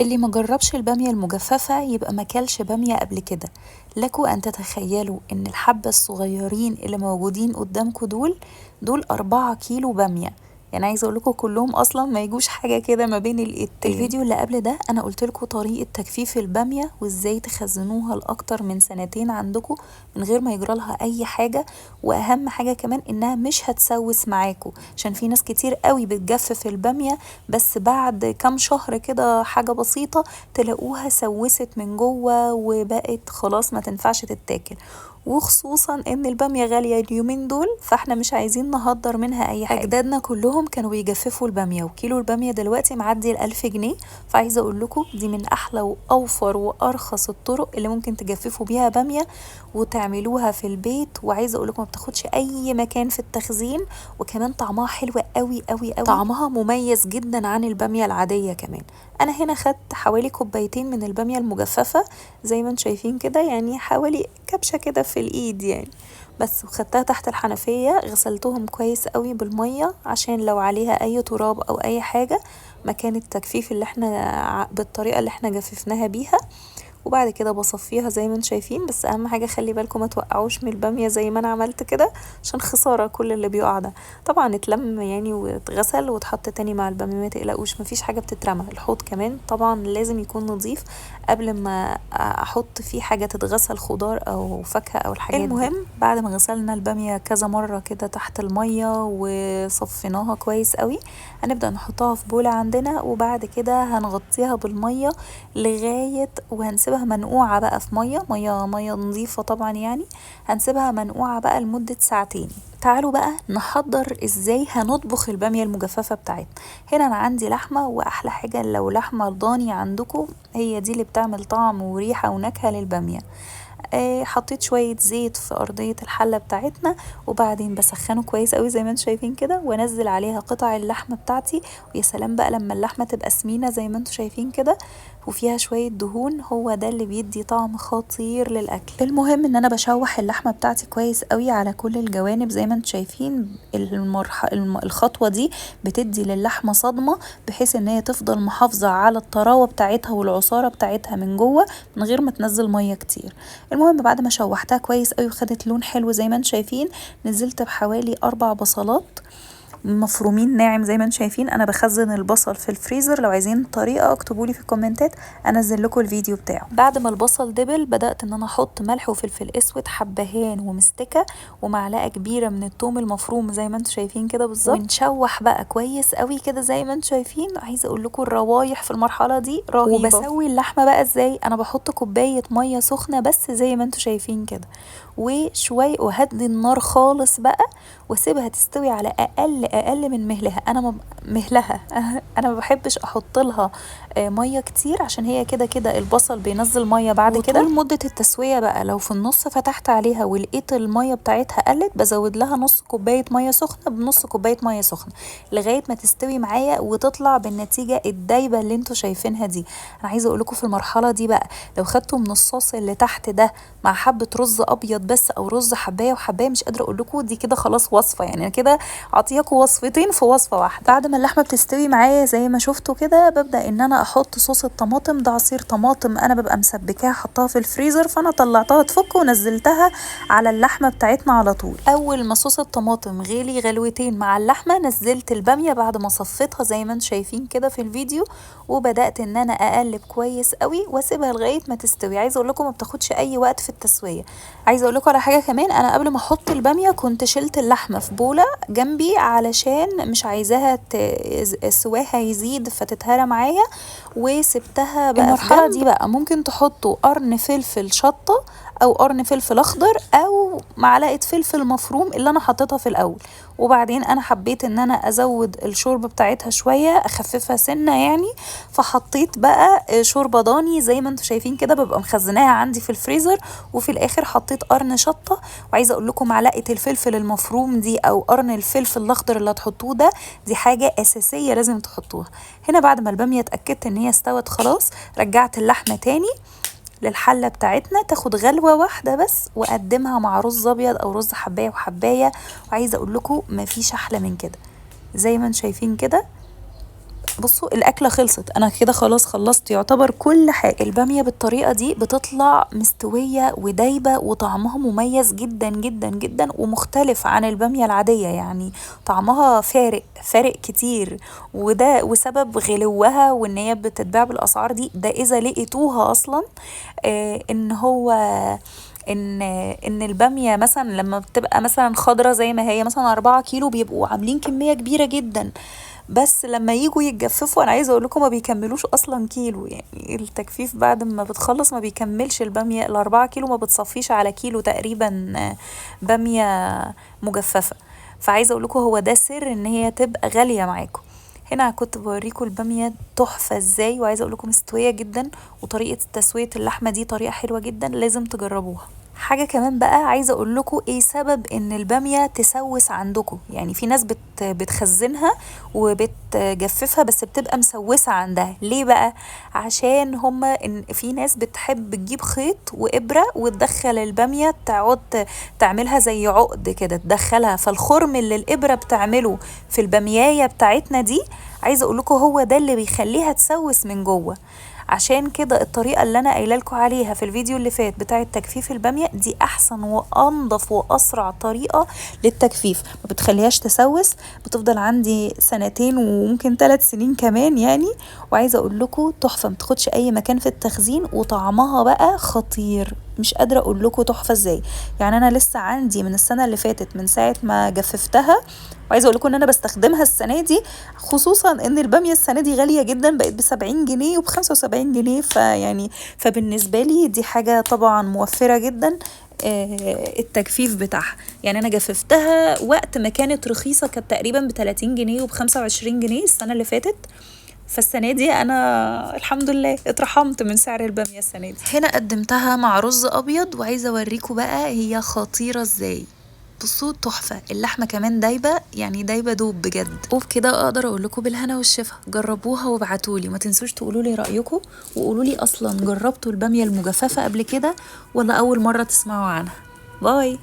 اللي ما جربش البامية المجففة يبقى ما كلش بامية قبل كده. لكم أن تتخيلوا إن الحبة الصغيرين اللي موجودين قدامكم دول 4 كيلو بامية. يعني عايزه اقول لكم كلهم اصلا ما يجوش حاجه كده ما بين الايدتين. الفيديو اللي قبل ده انا قلت لكم طريقه تجفيف الباميه وازاي تخزنوها لاكتر من سنتين عندكم من غير ما يجرى لها اي حاجه، واهم حاجه كمان انها مش هتسوس معاكم، عشان في ناس كتير قوي بتجفف الباميه بس بعد كام شهر كده حاجه بسيطه تلاقوها سوست من جوه وبقت خلاص ما تنفعش تتاكل. وخصوصا ان البامية غالية اليومين دول، فاحنا مش عايزين نهدر منها اي حاجة. اجدادنا كلهم كانوا بيجففوا البامية، وكيلو البامية دلوقتي معدي ال1000 جنيه. فعايزة اقول لكم دي من احلى واوفر وارخص الطرق اللي ممكن تجففوا بيها بامية وتعملوها في البيت. وعايزة اقول لكم ما بتاخدش اي مكان في التخزين، وكمان طعمها حلو قوي قوي قوي، طعمها مميز جدا عن البامية العادية كمان. انا هنا خدت حوالي كوبايتين من البامية المجففة زي ما انتم شايفين كده، يعني حوالي كبشة كده في الايد يعني بس. وخدتها تحت الحنفية غسلتهم كويس قوي بالمية عشان لو عليها اي تراب او اي حاجة مكان التجفيف اللي احنا بالطريقة اللي احنا جففناها بيها. وبعد كده بصفيها زي ما انتم شايفين، بس اهم حاجه خلي بالكم ما توقعوش من الباميه زي ما انا عملت كده عشان خساره كل اللي بيقع ده. طبعا اتلم يعني واتغسل واتحط تاني مع الباميه، ما تقلقوش مفيش حاجه بتترمى. الحوض كمان طبعا لازم يكون نظيف قبل ما احط فيه حاجه تتغسل، خضار او فاكهه او الحاجات المهم دي. بعد ما غسلنا الباميه كذا مره كده تحت الميه وصفيناها كويس قوي، هنبدا نحطها في بوله عندنا، وبعد كده هنغطيها بالميه لغايه وهنسيبها منقوعة بقى في مية نظيفة طبعا، يعني هنسيبها منقوعة بقى لمدة ساعتين. تعالوا بقى نحضر ازاي هنطبخ البامية المجففة بتاعتنا. هنا انا عندي لحمة، واحلى حاجة لو لحمة ضاني عندكم هي دي اللي بتعمل طعم وريحة ونكهة للبامية. حطيت شوية زيت في أرضية الحلة بتاعتنا، وبعدين بسخنه كويس قوي زي ما انتوا شايفين كده، وانزل عليها قطع اللحمة بتاعتي. ويا سلام بقى لما اللحمة تبقى سمينة زي ما انتوا شايفين كده وفيها شوية دهون، هو ده اللي بيدي طعم خطير للأكل. المهم ان انا بشوح اللحمة بتاعتي كويس قوي على كل الجوانب زي ما انتوا شايفين. الخطوة دي بتدي للحمة صدمة بحيث ان هي تفضل محافظة على الطراوة بتاعتها والعصارة بتاعتها من جوه من غير ما تنزل مية كتير. المهم بعد ما شوحتها كويس قوي وخدت لون حلو زي ما انتم شايفين، نزلت بحوالي 4 بصلات مفرومين ناعم زي ما انتم شايفين. انا بخزن البصل في الفريزر، لو عايزين طريقه اكتبولي في الكومنتات انزل لكم الفيديو بتاعه. بعد ما البصل دبل بدات ان انا احط ملح وفلفل اسود حبهان ومستكه ومعلقه كبيره من الثوم المفروم زي ما انتم شايفين كده بالظبط، ونشوح بقى كويس قوي كده زي ما انتم شايفين. عايزه اقول لكم الروايح في المرحله دي رهيبه. وبسوي اللحمه بقى ازاي؟ انا بحط كوبايه ميه سخنه بس زي ما انتم شايفين كده، وشويه وهدي النار خالص بقى واسيبها تستوي على اقل من مهلها. انا ما بحبش احط لها ميه كتير عشان هي كده كده البصل بينزل ميه بعد كده. وطول مده التسويه بقى لو في النص فتحت عليها ولقيت الميه بتاعتها قلت بزود لها نص كوبايه ميه سخنه بنص كوبايه ميه سخنه لغايه ما تستوي معايا وتطلع بالنتيجه الدايبه اللي انتوا شايفينها دي. انا عايزه اقول لكم في المرحله دي بقى لو خدتوا من الصوص اللي تحت ده مع حبه رز ابيض بس او رز حبايه وحبايه، مش قادره اقول لكم دي كده خلاص وصفه، يعني انا كده اعطيكم وصفتين في وصفه واحده. بعد ما اللحمه بتستوي معايا زي ما شفتوا كده ببدا ان انا احط صوص الطماطم ده. عصير طماطم انا ببقى مسبكاها حطاها في الفريزر، فانا طلعتها تفك ونزلتها على اللحمه بتاعتنا على طول. اول ما صوص الطماطم غلي غلوتين مع اللحمه نزلت الباميه بعد ما صفيتها زي ما انتم شايفين كده في الفيديو، وبدات ان انا اقلب كويس قوي واسيبها لغايه ما تستوي. عايزه اقول لكم ما بتاخدش اي وقت في التسويه. عايزه اقول لكم على حاجه كمان، انا قبل ما احط الباميه كنت شلت اللحمه في بوله جنبي علشان مش عايزاها سواها يزيد فتتهرى معايا، وسبتها بقى. المرحله دي بقى ممكن تحطوا قرن فلفل شطه او قرن فلفل اخضر او معلقه فلفل مفروم اللي انا حطيتها في الاول. وبعدين انا حبيت ان انا ازود الشوربه بتاعتها شويه اخففها سنه يعني، فحطيت بقى شوربه ضاني زي ما انتم شايفين كده ببقى مخزناها عندي في الفريزر. وفي الاخر حطيت قرن شطه. وعايزه اقول لكم معلقه الفلفل المفروم دي او قرن الفلفل الاخضر اللي هتحطوه ده دي حاجه اساسيه لازم تحطوها. هنا بعد ما الباميه اتاكدت ان هي استوت خلاص رجعت اللحمه تاني للحله بتاعتنا تاخد غلوه واحده بس، واقدمها مع رز ابيض او رز حبايه وحبايه. وعايزه اقول لكم مفيش احلى من كده زي ما انتم شايفين كده. بصوا الاكله خلصت، انا كده خلاص خلصت يعتبر كل حاجه. الباميه بالطريقه دي بتطلع مستويه ودايبه وطعمها مميز جدا جدا جدا ومختلف عن الباميه العاديه، يعني طعمها فارق كتير. وده وسبب غلوها وان هي بتتباع بالاسعار دي، ده اذا لقيتوها اصلا. ان هو ان الباميه مثلا لما بتبقى مثلا خضره زي ما هي مثلا 4 كيلو بيبقوا عاملين كميه كبيره جدا، بس لما يجوا يتجففوا انا عايزه اقول لكم ما بيكملوش اصلا كيلو. يعني التجفيف بعد ما بتخلص ما بيكملش الباميه ال4 كيلو، ما بتصفيش على كيلو تقريبا باميه مجففه. فعايزه اقول لكم هو ده سر ان هي تبقى غاليه معاكم. هنا كنت بوريكم الباميه تحفه ازاي، وعايزه اقول لكم مستويه جدا، وطريقه تسويه اللحمه دي طريقه حلوه جدا لازم تجربوها. حاجة كمان بقى عايزة اقول لكم ايه سبب ان البامية تسوس عندكم. يعني في ناس بتخزنها وبتجففها بس بتبقى مسوسة عندها، ليه بقى؟ عشان هما إن في ناس بتحب تجيب خيط وإبرة وتدخل البامية تقعد تعملها زي عقد كده تدخلها، فالخرم اللي الإبرة بتعمله في البامياية بتاعتنا دي عايزة اقول لكم هو ده اللي بيخليها تسوس من جوه. عشان كده الطريقة اللي انا قايله لكم عليها في الفيديو اللي فات بتاعة تجفيف البامية دي احسن وانضف واسرع طريقة للتجفيف، ما بتخليهاش تسوس، بتفضل عندي سنتين وممكن 3 سنين كمان يعني. وعايزة اقول لكم تحفة، ما بتاخدش اي مكان في التخزين، وطعمها بقى خطير، مش قادرة اقول لكم تحفة ازاي. يعني انا لسه عندي من السنة اللي فاتت من ساعة ما جففتها، وعايزه اقول لكم ان انا بستخدمها السنه دي، خصوصا ان الباميه السنه دي غاليه جدا، بقت ب70 جنيه وب75 جنيه، فيعني فبالنسبه لي دي حاجه طبعا موفره جدا. التجفيف بتاعها يعني انا جففتها وقت ما كانت رخيصه، كانت تقريبا ب30 جنيه وب25 جنيه السنه اللي فاتت. فالسنة دي أنا الحمد لله اترحمت من سعر البامية السنة دي. هنا قدمتها مع رز أبيض، وعايزة أوريكم بقى هي خطيرة ازاي. بصوا تحفة، اللحمة كمان دايبة، يعني دايبة دوب بجد. وبكده اقدر اقول لكم بالهنا والشفا، جربوها وابعتولي، ما تنسوش تقولوا لي رأيكم، وقولوا لي اصلا جربتوا البامية المجففة قبل كده ولا اول مرة تسمعوا عنها. باي.